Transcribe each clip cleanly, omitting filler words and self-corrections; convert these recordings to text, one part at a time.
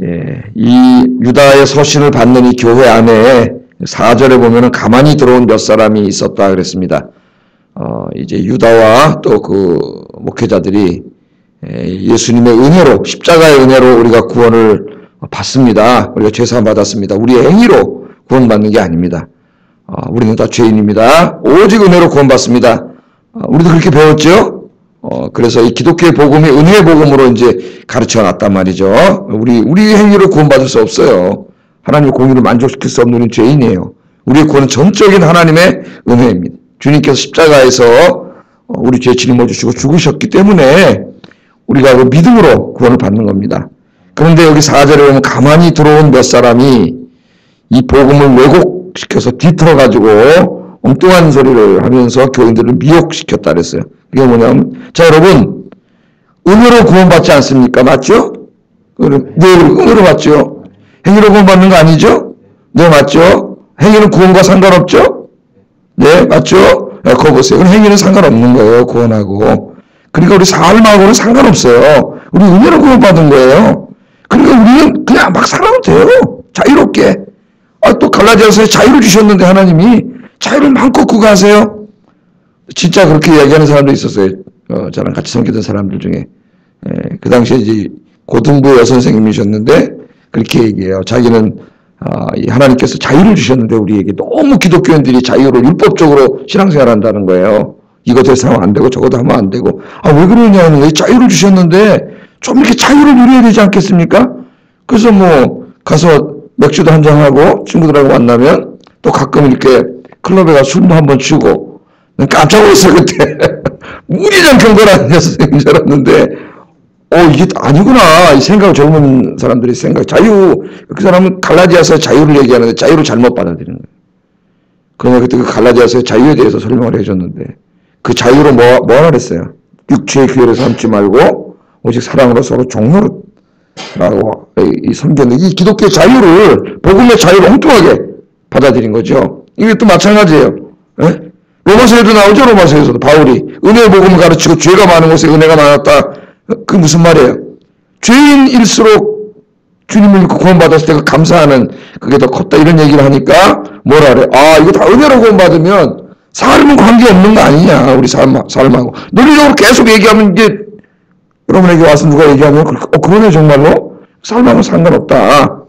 예, 이 유다의 서신을 받는 이 교회 안에 4절에 보면은 가만히 들어온 몇 사람이 있었다 그랬습니다. 이제 유다와 또 그 목회자들이 예수님의 은혜로, 십자가의 은혜로 우리가 구원을 받습니다. 우리가 죄사함 받았습니다. 우리의 행위로 구원받는 게 아닙니다. 우리는 다 죄인입니다. 오직 은혜로 구원받습니다. 우리도 그렇게 배웠죠? 그래서 이 기독교의 복음이 은혜의 복음으로 이제 가르쳐 놨단 말이죠. 우리 행위로 구원받을 수 없어요. 하나님의 공의를 만족시킬 수 없는 우리는 죄인이에요. 우리의 구원은 전적인 하나님의 은혜입니다. 주님께서 십자가에서 우리 죄 짊어 주시고 죽으셨기 때문에 우리가 그 믿음으로 구원을 받는 겁니다. 그런데 여기 4절에 보면 가만히 들어온 몇 사람이 이 복음을 왜곡시켜서 뒤틀어가지고 엉뚱한 소리를 하면서 교인들을 미혹시켰다 그랬어요. 그게 뭐냐면, 자, 여러분, 은혜로 구원받지 않습니까? 맞죠? 네, 은혜로 받죠? 행위로 구원받는 거 아니죠? 네, 맞죠? 행위는 구원과 상관없죠? 네, 맞죠? 그거 보세요. 행위는 상관없는 거예요, 구원하고. 그러니까 우리 삶하고는 상관없어요. 우리 은혜로 구원받은 거예요. 그러니까 우리는 그냥 막 살아도 돼요. 자유롭게. 또 갈라디아서에 자유를 주셨는데 하나님이 자유를 마음껏 구가하세요. 진짜 그렇게 얘기하는 사람도 있었어요. 저랑 같이 섬기던 사람들 중에. 그 당시에 이제 고등부 여선생님이셨는데 그렇게 얘기해요. 자기는 하나님께서 자유를 주셨는데 우리에게 너무 기독교인들이 자유로 율법적으로 신앙생활 한다는 거예요. 이것도 하면 안 되고 저것도 하면 안 되고. 왜 그러냐면 왜 자유를 주셨는데 좀 이렇게 자유를 누려야 되지 않겠습니까? 그래서 뭐 가서 맥주도 한잔하고 친구들하고 만나면 또 가끔 이렇게 클럽에 가서 술도 한번 치고 깜짝 놀랐어요 그때. 무지장 경건한 선생님인 줄 알았는데 이게 아니구나. 이 생각, 젊은 사람들이 생각, 그 사람은 갈라디아서 자유를 얘기하는데 자유를 잘못 받아들이는 거예요. 그러면 그때 그 갈라디아서의 자유에 대해서 설명을 해줬는데 그 자유로 뭐 하라 그랬어요? 육체의 기회를 삼지 말고 오직 사랑으로 서로 종로로 라고 섬겼는데 이 기독교의 자유를, 복음의 자유를 엉뚱하게 받아들인 거죠. 이게 또 마찬가지예요. 에? 로마서에도 나오죠. 로마서에서도 바울이 은혜의 복음을 가르치고 죄가 많은 곳에 은혜가 많았다. 그게 무슨 말이에요? 죄인일수록 주님을 믿고 구원받았을 때 그 감사하는 그게 더 컸다 이런 얘기를 하니까 뭐라 그래? 이거 다 은혜로 구원받으면 삶은 관계없는 거 아니냐 우리 삶하고 논리적으로 계속 얘기하면 이제 여러분에게 와서 누가 얘기하면 그러네 정말로 삶하고는 상관없다.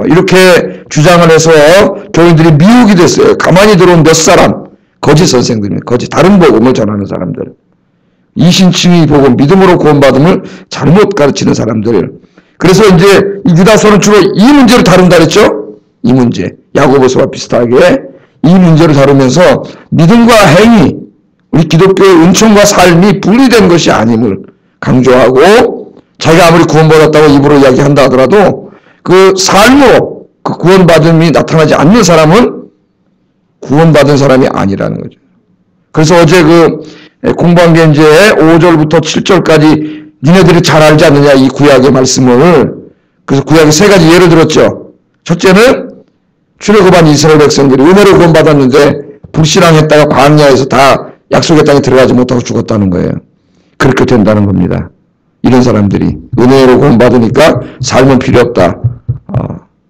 이렇게 주장을 해서 교인들이 미혹이 됐어요. 가만히 들어온 몇 사람 거짓 선생들입니다. 거짓 다른 복음을 전하는 사람들. 이신칭의 복음, 믿음으로 구원받음을 잘못 가르치는 사람들. 그래서 이제 유다서는 주로 이 문제를 다룬다 그랬죠? 이 문제. 야고보서와 비슷하게 이 문제를 다루면서 믿음과 행위, 우리 기독교의 은총과 삶이 분리된 것이 아님을 강조하고 자기가 아무리 구원받았다고 입으로 이야기한다 하더라도 그 삶으로 그 구원받음이 나타나지 않는 사람은 구원받은 사람이 아니라는 거죠. 그래서 어제 공부한 게 이제 5절부터 7절까지 니네들이 잘 알지 않느냐 이 구약의 말씀을. 그래서 구약의 세 가지 예를 들었죠. 첫째는 출애굽한 이스라엘 백성들이 은혜로 구원받았는데 불신앙했다가 광야에서 다 약속의 땅에 들어가지 못하고 죽었다는 거예요. 그렇게 된다는 겁니다. 이런 사람들이 은혜로 구원받으니까 삶은 필요 없다.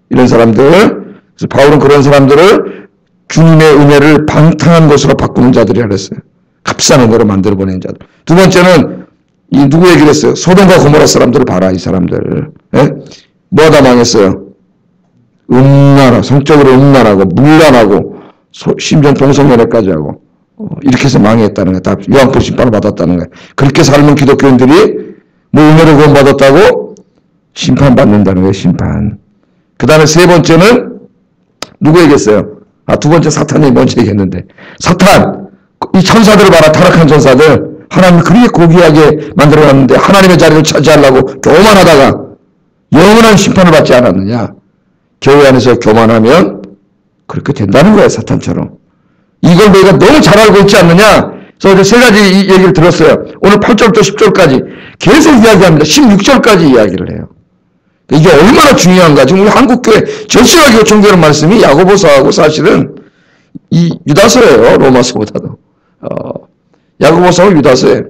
이런 사람들. 그래서 바울은 그런 사람들을 주님의 은혜를 방탕한 것으로 바꾸는 자들이라 그랬어요. 값싼 은혜로 만들어 보낸 자들. 두 번째는 누구 얘기를 했어요? 소돔과 고모라 사람들을 봐라. 이 사람들. 예? 뭐하다 망했어요? 음란하고 성적으로 음란하고 물란하고 심지어 동성연애까지 하고 이렇게 해서 망했다는 거예요. 다 요한복 심판을 받았다는 거예요. 그렇게 삶은 기독교인들이 뭐 은혜로 구원받았다고 심판받는다는 거예요. 심판. 그 다음에 세 번째는 누구 얘기했어요? 두 번째 사탄이 먼저 얘기했는데 사탄 이 천사들을 봐라. 타락한 천사들 하나님이 그렇게 고귀하게 만들어놨는데 하나님의 자리를 차지하려고 교만하다가 영원한 심판을 받지 않았느냐. 교회 안에서 교만하면 그렇게 된다는 거예요. 사탄처럼. 이걸 너희가 너무 잘 알고 있지 않느냐. 그래서 어제 세 가지 얘기를 들었어요. 오늘 8절부터 10절까지 계속 이야기합니다. 16절까지 이야기를 해요. 이게 얼마나 중요한가. 지금 우리 한국교회 절실하게 요청되는 말씀이 야고보서하고 사실은 이 유다서예요. 로마서보다도. 야고보서하고 유다서예요.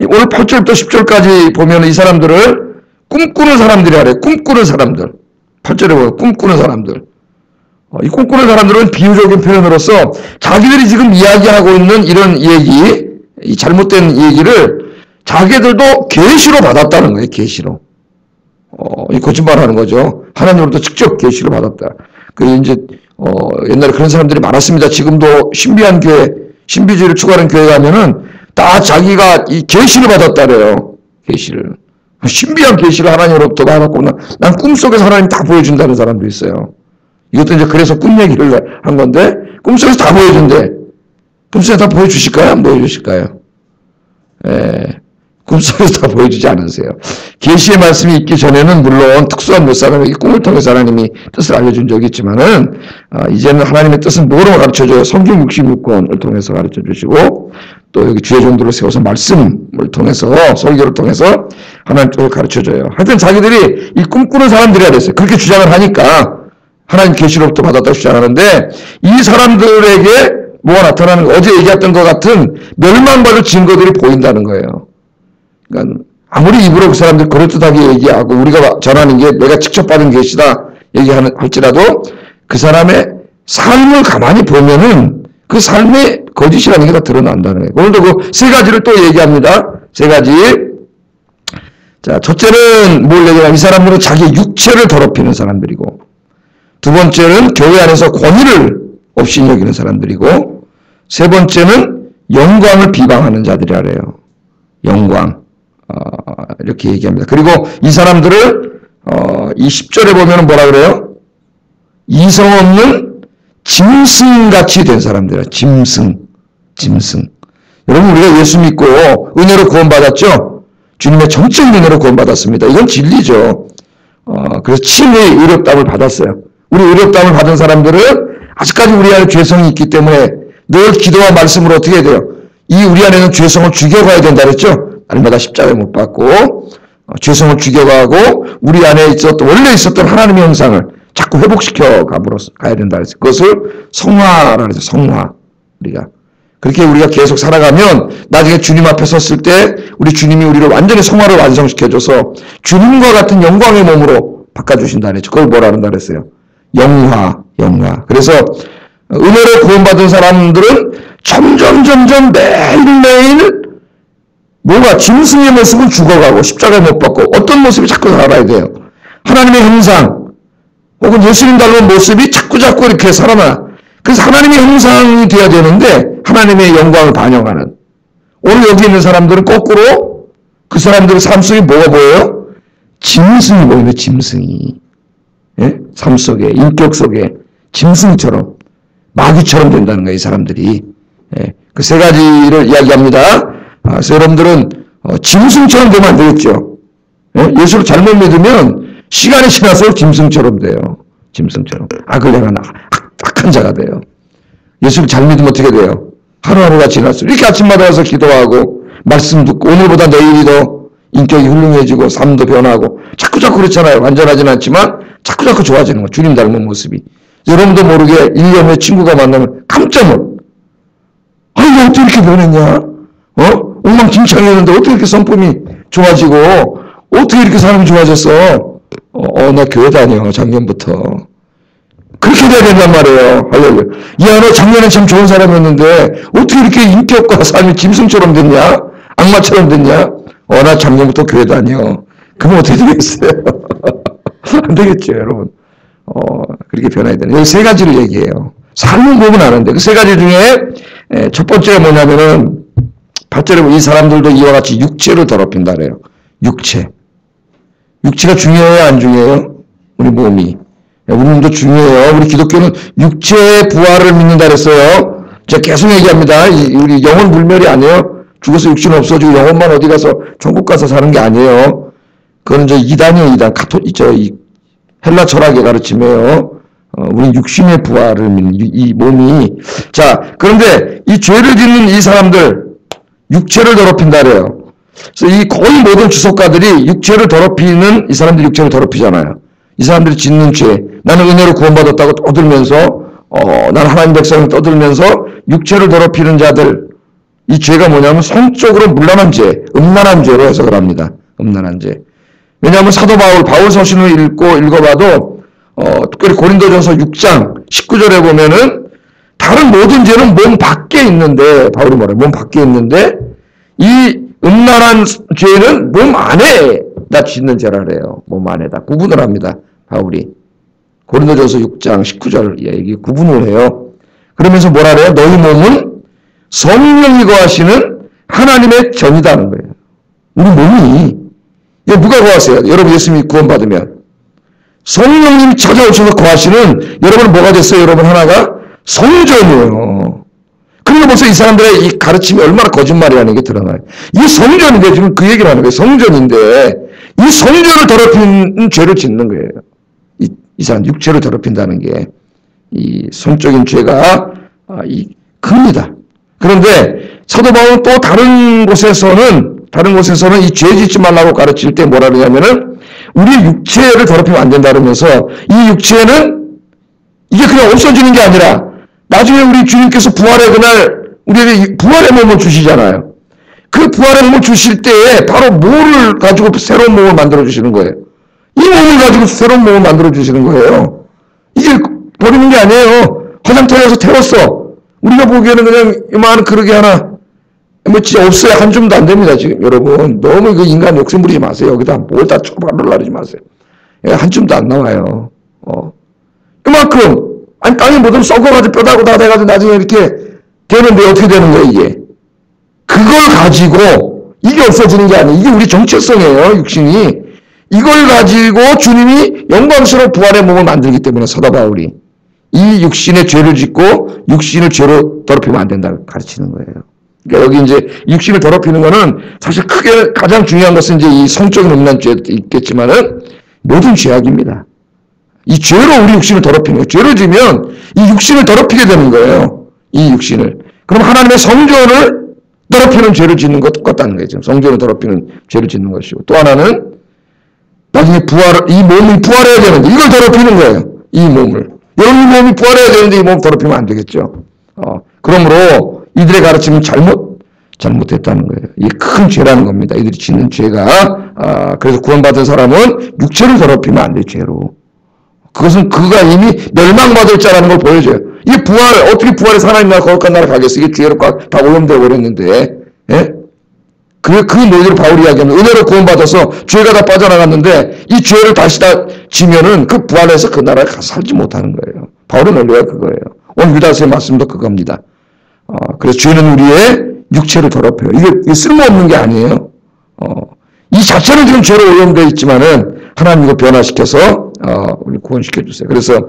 오늘 8절부터 10절까지 보면 이 사람들을 꿈꾸는 사람들이 하래요. 꿈꾸는 사람들. 8절에 보면 꿈꾸는 사람들. 이 꿈꾸는 사람들은 비유적인 표현으로서 자기들이 지금 이야기하고 있는 이런 얘기, 이 잘못된 얘기를 자기들도 계시로 받았다는 거예요. 계시로. 이 거짓말하는 거죠. 하나님으로부터 직접 계시로 받았다. 그 이제 옛날에 그런 사람들이 많았습니다. 지금도 신비한 교회, 신비주의를 추구하는 교회 가면은 다 자기가 이 계시를 받았다래요. 계시를. 신비한 계시를 하나님으로부터 받았고 난 꿈속에서 하나님 다 보여준다는 사람도 있어요. 이것도 이제 그래서 꿈 얘기를 한 건데 꿈속에서 다 보여준대. 꿈속에서 다 보여주실까요? 안 보여주실까요? 꿈속에서 다 보여주지 않으세요. 계시의 말씀이 있기 전에는 물론 특수한 몇 사람에게 꿈을 통해서 하나님이 뜻을 알려준 적이 있지만은 이제는 하나님의 뜻은 뭐로 가르쳐줘요? 성경 66권을 통해서 가르쳐주시고 또 여기 주의 종도를 세워서 말씀을 통해서 설교를 통해서 하나님 뜻을 가르쳐줘요. 하여튼 자기들이 이 꿈꾸는 사람들이라 그랬어요. 그렇게 주장을 하니까 하나님 계시로부터 받았다고 주장하는데 이 사람들에게 뭐가 나타나는 거, 어제 얘기했던 것 같은 멸망받을 증거들이 보인다는 거예요. 그러니까 아무리 입으로 그 사람들 그럴듯하게 얘기하고 우리가 전하는 게 내가 직접 받은 계시다 얘기할지라도 그 사람의 삶을 가만히 보면은 그 삶의 거짓이라는 게 다 드러난다는 거예요. 오늘도 그 세 가지를 또 얘기합니다. 세 가지. 자, 첫째는 뭘 얘기하냐면 이 사람들은 자기 육체를 더럽히는 사람들이고 두 번째는 교회 안에서 권위를 없이 여기는 사람들이고 세 번째는 영광을 비방하는 자들이래요. 영광. 이렇게 얘기합니다. 그리고 이 사람들을 이 10절에 보면 뭐라 그래요? 이성 없는 짐승같이 된 사람들이에요. 짐승. 여러분 우리가 예수 믿고 은혜로 구원받았죠? 주님의 정적 은혜로 구원받았습니다. 이건 진리죠. 그래서 친히 의롭다함을 받았어요. 우리 의롭다함을 받은 사람들은 아직까지 우리 안에 죄성이 있기 때문에 늘 기도와 말씀으로 어떻게 해야 돼요? 이 우리 안에는 죄성을 죽여가야 된다 그랬죠? 날마다 십자가에 못 박고 죄성을 죽여가고 우리 안에 원래 있었던 하나님의 형상을 자꾸 회복시켜 가야 된다 그랬어요. 그것을 성화라고 해서 성화. 그렇게 우리가 계속 살아가면 나중에 주님 앞에 섰을 때 우리 주님이 우리를 완전히 성화를 완성시켜줘서 주님과 같은 영광의 몸으로 바꿔주신다 그랬죠. 그걸 뭐라 한다 그랬어요? 영화. 그래서 은혜로 구원받은 사람들은 점점 매일매일 뭔가 짐승의 모습은 죽어가고 십자가에 못 박고 어떤 모습이 자꾸 살아야 돼요. 하나님의 형상 혹은 예수님 닮은 모습이 자꾸 이렇게 살아나. 그래서 하나님의 형상이 되어야 되는데 하나님의 영광을 반영하는. 오늘 여기 있는 사람들은 거꾸로 그 사람들의 삶 속에 뭐가 보여요? 짐승이 보이네. 짐승이. 예? 삶 속에 인격 속에 짐승처럼 마귀처럼 된다는 거예요. 이 사람들이. 예. 그 세 가지를 이야기합니다. 그래서 여러분들은 짐승처럼 되면 안 되겠죠. 예? 예수를 잘못 믿으면 시간이 지나서 짐승처럼 돼요. 짐승처럼. 악을 행하는 악한 자가 돼요. 예수를 잘 믿으면 어떻게 돼요? 하루하루가 지났어요. 이렇게 아침마다 와서 기도하고 말씀 듣고 오늘보다 내일이 더 인격이 훌륭해지고 삶도 변하고 자꾸 그렇잖아요. 완전하진 않지만 자꾸 좋아지는 거예요. 주님 닮은 모습이. 여러분도 모르게 1년 후에 친구가 만나면 깜짝 놀라. 아니 너 어떻게 이렇게 변했냐? 엉망진창이었는데 어떻게 이렇게 성품이 좋아지고 어떻게 이렇게 사람이 좋아졌어? 나 교회 다녀 작년부터. 그렇게 돼야 된단 말이에요. 할렐루야. 야, 너 작년에 참 좋은 사람이었는데 어떻게 이렇게 인격과 삶이 짐승처럼 됐냐? 악마처럼 됐냐? 나 작년부터 교회 다녀. 그럼 어떻게 되겠어요? 안 되겠죠, 여러분. 그렇게 변해야 되는. 여기 세 가지를 얘기해요. 삶은 보면 아는데 그 세 가지 중에 첫 번째가 뭐냐면은 8절에 보면 이 사람들도 이와 같이 육체를 더럽힌다 그래요. 육체가 중요해요, 안 중요해요? 우리 몸이. 우리 몸도 중요해요. 우리 기독교는 육체의 부활을 믿는다 그랬어요. 제가 계속 얘기합니다. 우리 영혼 불멸이 아니에요. 죽어서 육신은 없어지고 영혼만 어디 가서 천국 가서 사는 게 아니에요. 그건 이단이에요, 이단. 헬라 철학의 가르침이에요. 우리 육신의 부활을 믿는 이 몸이. 자, 그런데 이 죄를 짓는 이 사람들, 육체를 더럽힌다 그래요. 그래서 이 거의 모든 주석가들이 육체를 더럽히는 이 사람들이 육체를 더럽히잖아요. 이 사람들이 짓는 죄. 나는 은혜로 구원받았다고 떠들면서, 나는 하나님 백성을 떠들면서 육체를 더럽히는 자들. 이 죄가 뭐냐면 성적으로 문란한 죄, 음란한 죄로 해석을 합니다. 음란한 죄. 왜냐하면 사도 바울 서신을 읽어봐도 특별히 고린도전서 6장 19절에 보면은 다른 모든 죄는 몸 밖에 있는데, 바울이 뭐래요? 몸 밖에 있는데 이 음란한 죄는 몸 안에다 짓는 죄라래요. 몸 안에다 구분을 합니다. 바울이 고린도전서 6장 19절 이게 구분을 해요. 그러면서 뭐라 그래요? 너희 몸은 성령이 거하시는 하나님의 전이다는 거예요. 우리 몸이 이거 누가 거하세요? 여러분 예수님이 구원받으면 성령님이 찾아오셔서 거하시는, 여러분은 뭐가 됐어요? 여러분 하나가 성전이에요. 그러니까 벌써 이 사람들의 이 가르침이 얼마나 거짓말이라는 게 드러나요. 이 성전인데, 지금 그 얘기를 하는 거예요. 성전인데 이 성전을 더럽히는 죄를 짓는 거예요. 이 사람 육체를 더럽힌다는 게 이 성적인 죄가 큽니다. 그런데 사도 바울은 또 다른 곳에서는 이 죄 짓지 말라고 가르칠 때 뭐라 그러냐면은 우리의 육체를 더럽히면 안 된다 그러면서, 이 육체는 이게 그냥 없어지는 게 아니라 나중에 우리 주님께서 부활의 그날 우리에게 부활의 몸을 주시잖아요. 그 부활의 몸을 주실 때에 바로 뭐를 가지고 새로운 몸을 만들어 주시는 거예요. 이 몸을 가지고 새로운 몸을 만들어 주시는 거예요. 이게 버리는 게 아니에요. 화장터에 가서 태웠어. 우리가 보기에는 그냥 이만한 그릇이 하나 진짜 없어야 한 줌도 안 됩니다. 지금 여러분 너무 그 인간 욕심 부리지 마세요. 여기다 뭘 다 초밥을 나르지 마세요. 한 줌도 안 나와요. 이만큼 아니 땅에 뭐든 썩어가지고 뼈다고 다 돼가지고 나중에 이렇게 되는데 어떻게 되는 거예요 이게? 그걸 가지고 이게 없어지는 게 아니에요. 이게 우리 정체성이에요. 육신이. 이걸 가지고 주님이 영광스러운 부활의 몸을 만들기 때문에 사도 바울이 이 육신의 죄를 짓고 육신을 죄로 더럽히면 안 된다고 가르치는 거예요. 그러니까 여기 이제 육신을 더럽히는 거는 사실 크게 가장 중요한 것은 이제 이 성적인 음란 죄도 있겠지만은 모든 죄악입니다. 이 죄로 우리 육신을 더럽히는 거예요. 죄를 지면 이 육신을 더럽히게 되는 거예요. 이 육신을. 그럼 하나님의 성전을 더럽히는 죄를 짓는 것 똑같다는 거예요. 지금 성전을 더럽히는 죄를 짓는 것이고, 또 하나는 나중에 이 몸이 부활해야 되는데 이걸 더럽히는 거예요. 이 몸을. 여러분 이 몸이 부활해야 되는데 이 몸을 더럽히면 안 되겠죠. 그러므로 이들의 가르침은 잘못했다는 거예요. 이게 큰 죄라는 겁니다. 이들이 짓는 죄가. 그래서 구원받은 사람은 육체를 더럽히면 안 돼, 죄로. 그것은 그가 이미 멸망받을 자라는 걸 보여줘요. 이게 어떻게 부활해서 하나님 나라 거룩한 나라 가겠어? 이게 죄로 다 오염되어 버렸는데, 예? 그 논리를 바울이 이야기하면 은혜로 구원받아서 죄가 다 빠져나갔는데 이 죄를 다시 다 지면은 그 부활해서 그 나라에 가서 살지 못하는 거예요. 바울의 논리가 그거예요. 오늘 유다서의 말씀도 그겁니다. 그래서 죄는 우리의 육체를 더럽혀요. 이게 쓸모없는 게 아니에요. 이 자체는 지금 죄로 오염되어 있지만은 하나님 이거 변화시켜서 우리 구원시켜 주세요. 그래서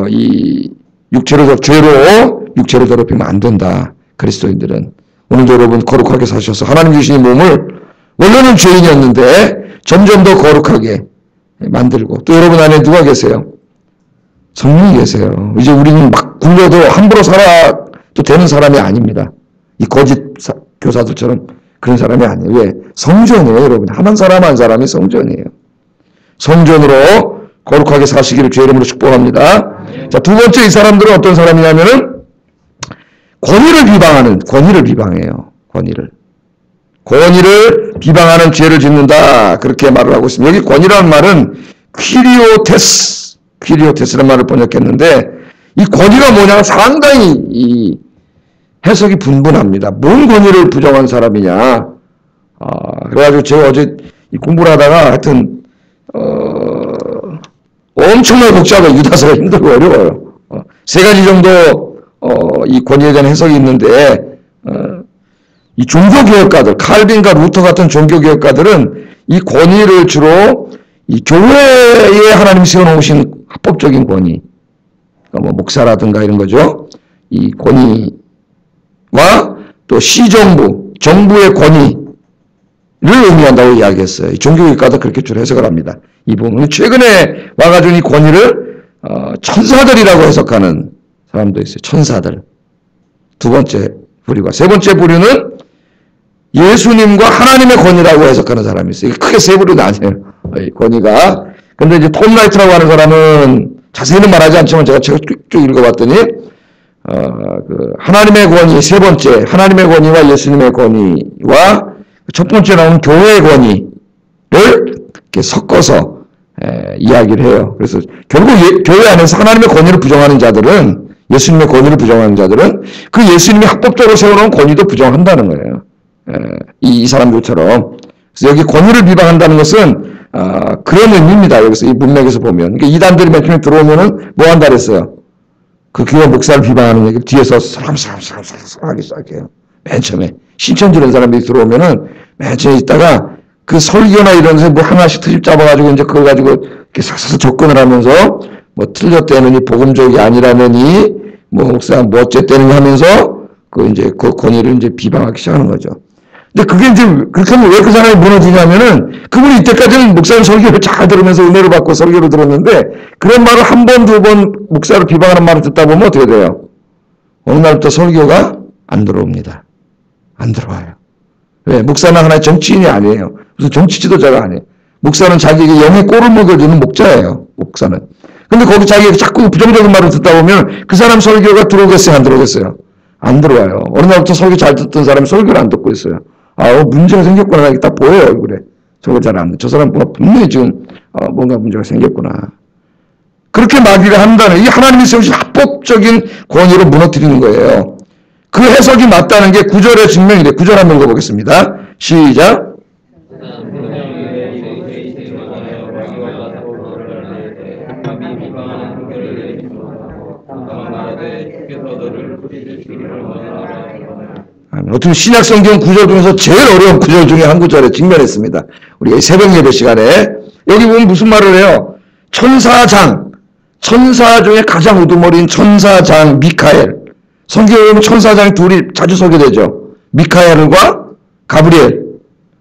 이 죄로 육체를 더럽히면 안 된다. 그리스도인들은 오늘도 여러분 거룩하게 사셔서 하나님 주신 이 몸을 원래는 죄인이었는데 점점 더 거룩하게 만들고, 또 여러분 안에 누가 계세요? 성령이 계세요. 이제 우리는 막 굴려도 함부로 살아도 되는 사람이 아닙니다. 이 거짓 교사들처럼 그런 사람이 아니에요. 왜? 성전이에요, 여러분. 한 사람 한 사람이 성전이에요. 성전으로 거룩하게 사시기를 주의 이름으로 축복합니다. 자, 두 번째 이 사람들은 어떤 사람이냐면은 권위를 비방해요. 권위를 비방하는 죄를 짓는다. 그렇게 말을 하고 있습니다. 여기 권위라는 말은 퀴리오테스라는 말을 번역했는데, 이 권위가 뭐냐면 상당히 이 해석이 분분합니다. 뭔 권위를 부정한 사람이냐. 그래가지고 제가 어제 공부를 하다가 하여튼 엄청나게 복잡해요. 유다서가 힘들고 어려워요. 세 가지 정도 이 권위에 대한 해석이 있는데, 이 종교개혁가들, 칼빈과 루터 같은 종교개혁가들은 이 권위를 주로 이 교회에 하나님이 세워놓으신 합법적인 권위, 뭐 목사라든가 이런 거죠. 이 권위와 또 정부의 권위를 의미한다고 이야기했어요. 이 종교개혁가도 그렇게 주로 해석을 합니다. 이 부분은 최근에 와가지고 이 권위를 천사들이라고 해석하는 사람도 있어요. 천사들. 두 번째 부류가. 세 번째 부류는 예수님과 하나님의 권위라고 해석하는 사람이 있어요. 크게 세 부류 나뉘어요. 권위가. 근데 이제 톰 라이트라고 하는 사람은 자세히는 말하지 않지만 제가 쭉 읽어봤더니 하나님의 권위 세 번째, 하나님의 권위와 예수님의 권위와 첫 번째 나오는 교회의 권위를 이렇게 섞어서 이야기를 해요. 그래서 결국 교회 안에서 하나님의 권위를 부정하는 자들은, 예수님의 권위를 부정하는 자들은 그 예수님이 합법적으로 세워놓은 권위도 부정한다는 거예요. 이 사람들처럼. 그래서 여기 권위를 비방한다는 것은 그런 의미입니다. 여기서 이 문맥에서 보면. 그러니까 이단들이 맨 처음에 들어오면은 뭐 한다 그랬어요? 그 교회 목사를 비방하는 얘기 뒤에서 사람사람 하기 시작해요. 맨 처음에. 신천지라는 사람들이 들어오면은 맨 처음에 있다가 그 설교나 이런 데서 뭐 하나씩 트집 잡아가지고 이제 그걸 가지고 이렇게 싹싹 접근을 하면서 뭐 틀렸다느니 복음적이 아니라느니 뭐 목사 뭐 어쨌다느니 하면서 그 이제 그 권위를 이제 비방하기 시작하는 거죠. 근데 그게 이제 그렇게 하면 왜 그 사람이 무너지냐면은 그분이 이때까지는 목사님 설교를 잘 들으면서 은혜를 받고 설교를 들었는데 그런 말을 한 번, 두 번 목사를 비방하는 말을 듣다 보면 어떻게 돼요? 어느 날부터 설교가 안 들어옵니다. 안 들어와요. 왜? 목사는 하나의 정치인이 아니에요. 무슨 정치 지도자가 아니에요. 목사는 자기에게 영의 꼴을 먹여주는 목자예요. 목사는. 근데 거기 자기에게 자꾸 부정적인 말을 듣다 보면 그 사람 설교가 들어오겠어요? 안 들어오겠어요? 안 들어와요. 어느 날부터 설교 잘 듣던 사람이 설교를 안 듣고 있어요. 문제가 생겼구나. 이게 딱 보여요, 얼굴에. 저거 잘 안 돼. 저 사람 분명히 지금, 뭔가 문제가 생겼구나. 그렇게 마귀가 한다는, 이 하나님이 세우신 합법적인 권위로 무너뜨리는 거예요. 그 해석이 맞다는 게 9절의 증명이 돼. 9절 한번 읽어보겠습니다. 시작. 어떻게 신약 성경 구절 중에서 제일 어려운 구절 중에 한 구절에 직면했습니다. 우리가 새벽 예배 시간에 여기 보면 무슨 말을 해요? 천사장, 천사 중에 가장 우두머리인 천사장 미카엘. 성경에 보면 천사장이 둘이 자주 소개되죠. 미카엘과 가브리엘.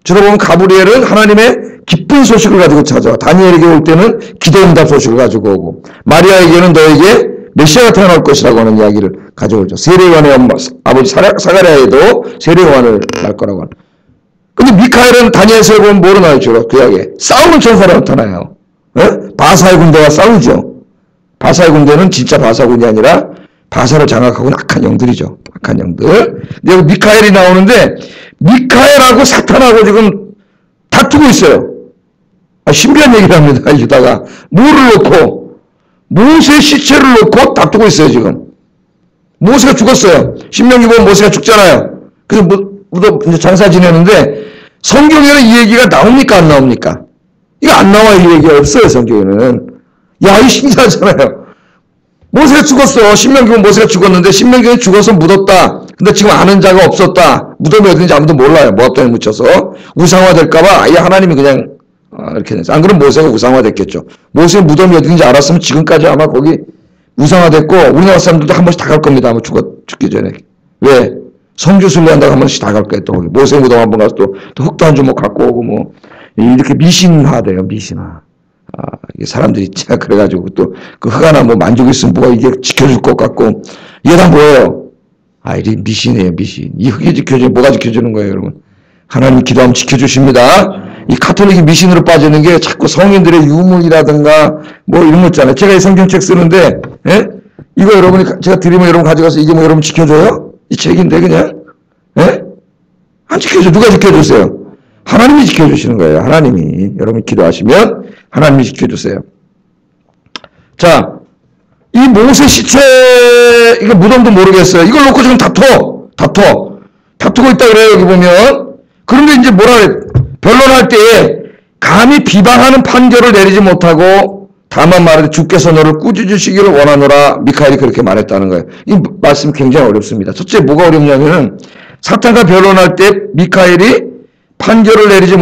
주로 보면 가브리엘은 하나님의 기쁜 소식을 가지고 찾아와. 다니엘에게 올 때는 기도응답 소식을 가지고 오고, 마리아에게는 너에게 메시아가 태어날 것이라고 하는 이야기를 가져오죠. 세례요한의 아버지 사가랴에도 세례요한을 낳을 거라고 하는. 근데 미카엘은 다니엘서에 보면 뭐로 나와요? 주로 구약에 싸우는 천사로 나타나요. 바사의 군대와 싸우죠. 바사의 군대는 진짜 바사군이 아니라 바사를 장악하고 있는 악한 영들이죠. 악한 영들. 근데 여기 미카엘이 나오는데 미카엘하고 사탄하고 지금 다투고 있어요. 신비한 얘기를 합니다. 유다가 뭐를 놓고 모세 시체를 놓고 다투고 있어요. 지금 모세가 죽었어요. 신명기 보면 모세가 죽잖아요. 그래서 이제 장사 지내는데 성경에는 이 얘기가 나옵니까 안 나옵니까? 이거 안 나와요. 이 얘기가 없어요. 성경에는. 야, 이 신기하잖아요. 모세가 죽었어. 신명기 보면 모세가 죽었는데 신명기는 죽어서 묻었다. 근데 지금 아는 자가 없었다. 무덤이 어딘지 아무도 몰라요. 모압단에 묻혀서 우상화 될까봐 아예 하나님이 그냥 이렇게 됐어요. 안 그러면 모세가 우상화 됐겠죠. 모세의 무덤이 어딘지 알았으면 지금까지 아마 거기 우상화 됐고 우리나라 사람들도 한 번씩 다 갈 겁니다. 아마 죽기 전에. 왜? 성주 순례한다고 한 번씩 다 갈 거예요. 또 거기 모세 무덤 한 번 가서 또 흙도 한 주먹 갖고 오고 뭐 이렇게 미신화돼요. 미신화. 이게 사람들이 진짜 그래가지고 또 그 흙 하나 뭐 만지고 있으면 뭐가 이게 지켜줄 것 같고 이게 다 뭐예요? 이게 미신이에요. 미신. 이 흙이 지켜주면 뭐가 지켜주는 거예요, 여러분? 하나님 기도하면 지켜주십니다. 이 카톨릭이 미신으로 빠지는 게 자꾸 성인들의 유물이라든가 뭐 이런 거 있잖아요. 제가 이 성경책 쓰는데 이거 여러분이 제가 드리면 여러분 가져가서 이게 뭐 여러분 지켜줘요? 이 책인데 그냥 안 지켜줘. 누가 지켜주세요? 하나님이 지켜주시는 거예요. 하나님이. 여러분이 기도하시면 하나님이 지켜주세요. 자, 이 모세 시체 이거 무덤도 모르겠어요. 이걸 놓고 지금 다투고 있다 그래요. 여기 보면. 그런데 이제 뭐라 그래? 변론할 때에 감히 비방하는 판결을 내리지 못하고 다만 말하되 주께서 너를 꾸짖으시기를 원하노라. 미카엘이 그렇게 말했다는 거예요. 이 말씀이 굉장히 어렵습니다. 첫째 뭐가 어렵냐면은 사탄과 변론할 때 미카엘이 판결을 내리지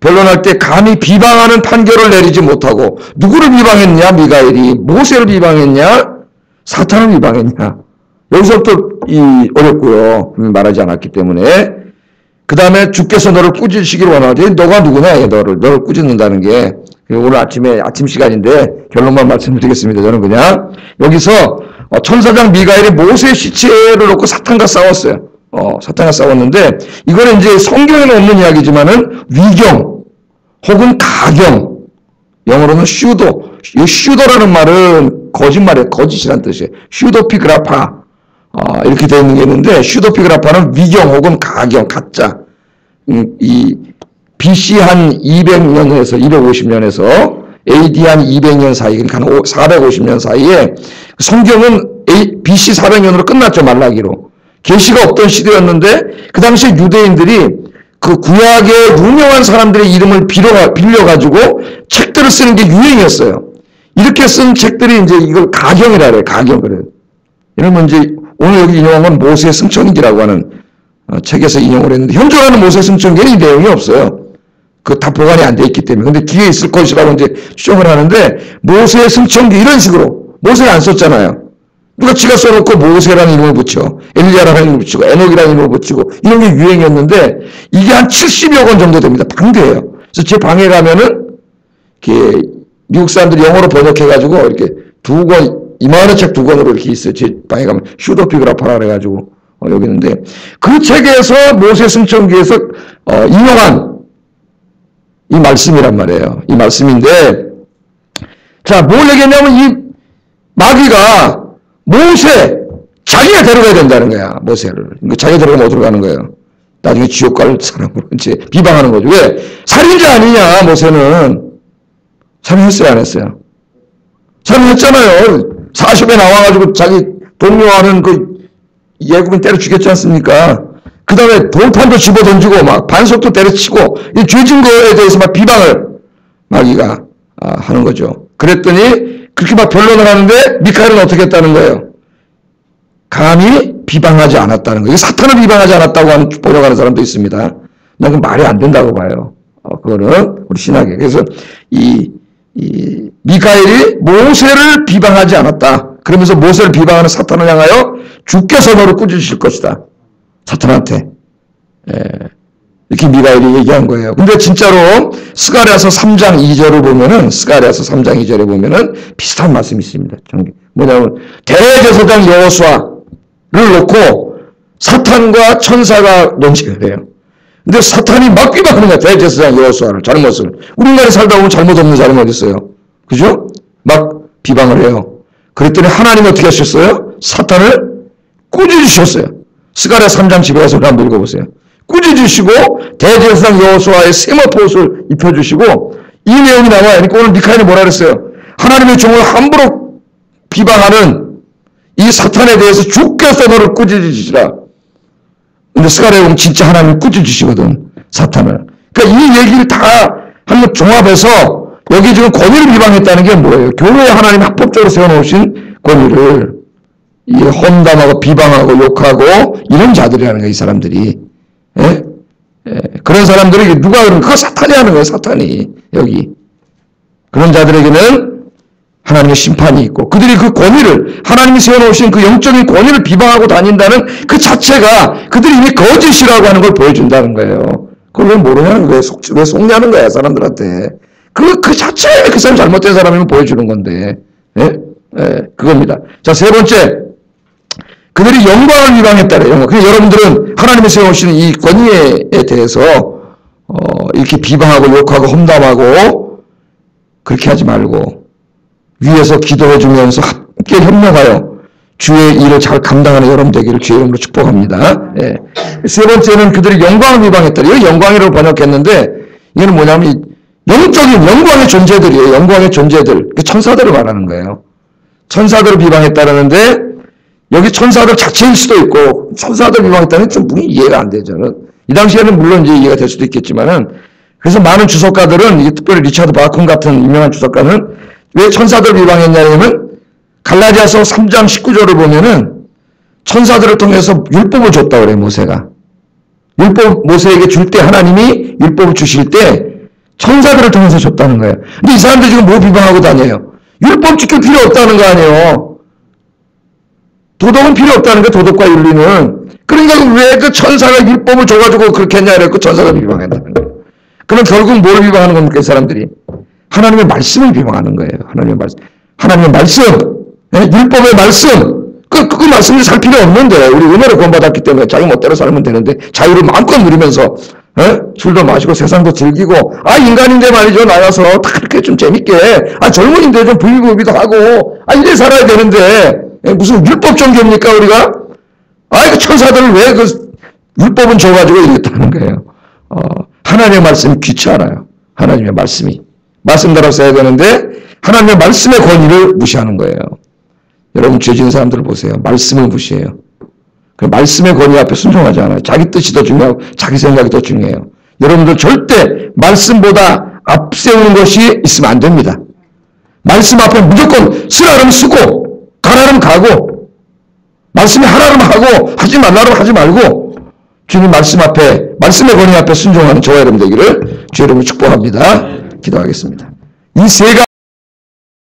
변론할 때 감히 비방하는 판결을 내리지 못하고 누구를 비방했냐? 미카엘이 모세를 비방했냐? 사탄을 비방했냐? 여기서부터 어렵고요. 말하지 않았기 때문에. 그 다음에 주께서 너를 꾸짖으시기를 원하지. 너가 누구냐? 너를 꾸짖는다는 게. 오늘 아침 시간인데 결론만 말씀드리겠습니다. 저는 그냥 여기서 천사장 미가엘이 모세 시체를 놓고 사탄과 싸웠어요. 사탄과 싸웠는데 이거는 이제 성경에는 없는 이야기지만은 위경 혹은 가경, 영어로는 슈도. 이 슈도라는 말은 거짓말이에요. 거짓이란 뜻이에요. 슈도피그라파. 이렇게 되어 있는 게 있는데 슈도피그라파는 위경 혹은 가경, 가짜. 이 BC 한 200년에서 250년에서 AD 한 200년 사이, 그러니까 한 450년 사이에 성경은 BC 400년으로 끝났죠, 말라기로. 계시가 없던 시대였는데 그 당시에 유대인들이 그 구약의 유명한 사람들의 이름을 빌려가지고 책들을 쓰는 게 유행이었어요. 이렇게 쓴 책들이 이제 이걸 가경이라 그래요. 가경 그래요. 이러면 이제 오늘 여기 인용한 건 모세 승천기라고 하는 책에서 인용을 했는데 현존하는 모세 승천기에는 이 내용이 없어요. 그 다 보관이 안 돼 있기 때문에. 근데 뒤에 있을 것이라고 이제 추정을 하는데 모세 승천기 이런 식으로 모세를 안 썼잖아요. 누가 지가 써놓고 모세라는 이름을 붙여, 엘리야라는 이름을 붙이고, 에녹이라는 이름을 붙이고, 이런 게 유행이었는데, 이게 한 70여 권 정도 됩니다. 방대예요. 그래서 제 방에 가면은, 이렇게, 미국 사람들이 영어로 번역해가지고, 이렇게 두 권, 이만한 책 두 권으로 이렇게 있어요. 제 방에 가면, 슈더피그라파라 그래가지고, 여기 있는데, 그 책에서 모세 승천기에서, 인용한 이 말씀이란 말이에요. 이 말씀인데, 자, 뭘 얘기했냐면, 이 마귀가 모세, 자기가 데려가야 된다는 거야, 모세를. 자기가 데려가면 어디로 가는 거예요? 나중에 지옥 갈 사람으로 이제 비방하는 거죠. 왜? 살인자 아니냐, 모세는. 살인했어요, 안 했어요? 살인했잖아요. 40에 나와가지고 자기 동료하는 그 예국인 때려 죽였지 않습니까? 그 다음에 돌판도 집어 던지고 막 반석도 때려치고 이 죄진 거에 대해서 막 비방을 마귀가 하는 거죠. 그랬더니 그렇게 막 변론을 하는데 미카엘은 어떻게 했다는 거예요? 감히 비방하지 않았다는 거예요. 사탄을 비방하지 않았다고 번역하는 사람도 있습니다. 난 그건 말이 안 된다고 봐요. 그거는 우리 신학에. 그래서 이 미카엘이 모세를 비방하지 않았다. 그러면서 모세를 비방하는 사탄을 향하여 주께서 너를 꾸짖으실 것이다. 사탄한테. 이렇게 미가엘이 얘기한 거예요. 근데 진짜로 스가랴서 3장 2절을 보면은, 스가랴서 3장 2절에 보면은 비슷한 말씀이 있습니다. 뭐냐면, 대제사장 여호수아를 놓고 사탄과 천사가 논쟁을 해요. 근데 사탄이 막 비방하는 거야, 대제사장 여호수아를, 잘못을. 우리나라에 살다 보면 잘못 없는 사람이 어디 있어요? 그죠? 막 비방을 해요. 그랬더니 하나님이 어떻게 하셨어요? 사탄을 꾸짖으셨어요. 스가랴 3장 집에 가서 한번 읽어보세요. 꾸짖으시고 대제사장 여호수아의 세마포 옷을 입혀주시고 이 내용이 나와요. 그러니까 오늘 미카엘이 뭐라 그랬어요? 하나님의 종을 함부로 비방하는 이 사탄에 대해서 주께서 너를 꾸짖으시라. 근데 스가랴에 보면 진짜 하나님이 꾸짖으시거든, 사탄을. 그러니까 이 얘기를 다 한번 종합해서 여기 지금 권위를 비방했다는 게 뭐예요? 교회에 하나님이 합법적으로 세워놓으신 권위를 이 험담하고 비방하고 욕하고 이런 자들이라는 거예요, 이 사람들이. 예? 그런 사람들에게 누가 그러면 그거 사탄이 하는 거예요, 사탄이. 여기. 그런 자들에게는 하나님의 심판이 있고 그들이 그 권위를 하나님이 세워놓으신 그 영적인 권위를 비방하고 다닌다는 그 자체가 그들이 이미 거짓이라고 하는 걸 보여준다는 거예요. 그걸 왜 모르냐는 거예요. 왜 속냐는 거야, 사람들한테. 그 자체에 그 사람 잘못된 사람이면 보여주는 건데. 예? 그겁니다. 자, 세 번째. 그들이 영광을 비방했다래요. 영광. 그래서 여러분들은 하나님이 세우시는 이 권위에 대해서 이렇게 비방하고 욕하고 험담하고 그렇게 하지 말고 위에서 기도해주면서 함께 협력하여 주의 일을 잘 감당하는 여러분 되기를 주의 이름으로 축복합니다. 예. 세 번째는 그들이 영광을 비방했다래요. 이거 영광이라고 번역했는데 이거는 뭐냐면 영적인 영광의 존재들이에요. 영광의 존재들. 천사들을 말하는 거예요. 천사들을 비방했다라는데 여기 천사들 자체일 수도 있고 천사들 비방했다는 좀 이해가 안 돼요. 저는 이 당시에는 물론 이제 이해가 될 수도 있겠지만은 그래서 많은 주석가들은 특별히 리차드 바콘 같은 유명한 주석가는 왜 천사들 비방했냐면 갈라디아서 3장 19절을 보면은 천사들을 통해서 율법을 줬다고 그래요. 모세가 율법 모세에게 줄 때 하나님이 율법을 주실 때 천사들을 통해서 줬다는 거예요. 근데 이 사람들 지금 뭐 비방하고 다녀요? 율법 지킬 필요 없다는 거 아니에요. 도덕은 필요 없다는 게 도덕과 윤리는. 그러니까 왜 그 천사가 율법을 줘가지고 그렇게 했냐 이랬고 천사가 비방한다는 거예요. 그럼 결국 뭘 비방하는 겁니까, 이 사람들이? 하나님의 말씀을 비방하는 거예요. 하나님의 말씀. 하나님의 말씀. 네? 율법의 말씀. 그 말씀이 살 필요 없는데 우리 은혜를 구원받았기 때문에 자기 멋대로 살면 되는데 자유를 마음껏 누리면서 술도 마시고 세상도 즐기고 인간인데 말이죠. 나와서 다 그렇게 좀 재밌게 젊은인데 좀 부유부비도 하고 이래 살아야 되는데 무슨 율법 종교입니까 우리가? 그 천사들을 왜 그 율법은 줘가지고 이랬다는 거예요. 하나님의 말씀이 귀찮아요. 하나님의 말씀이. 말씀대로 써야 되는데 하나님의 말씀의 권위를 무시하는 거예요. 여러분 죄 지은 사람들을 보세요. 말씀을 무시해요. 그 말씀의 권위 앞에 순종하지 않아요. 자기 뜻이 더 중요하고 자기 생각이 더 중요해요. 여러분들 절대 말씀보다 앞세우는 것이 있으면 안 됩니다. 말씀 앞에 무조건 쓰라 그러면 쓰고 가라 그러면 가고 말씀이 하라 그러면 하고 하지 말라 그러면 하지 말고 주님 말씀 앞에 말씀의 권위 앞에 순종하는 저와 여러분 되기를 주 여러분 축복합니다. 기도하겠습니다. 이 세 가지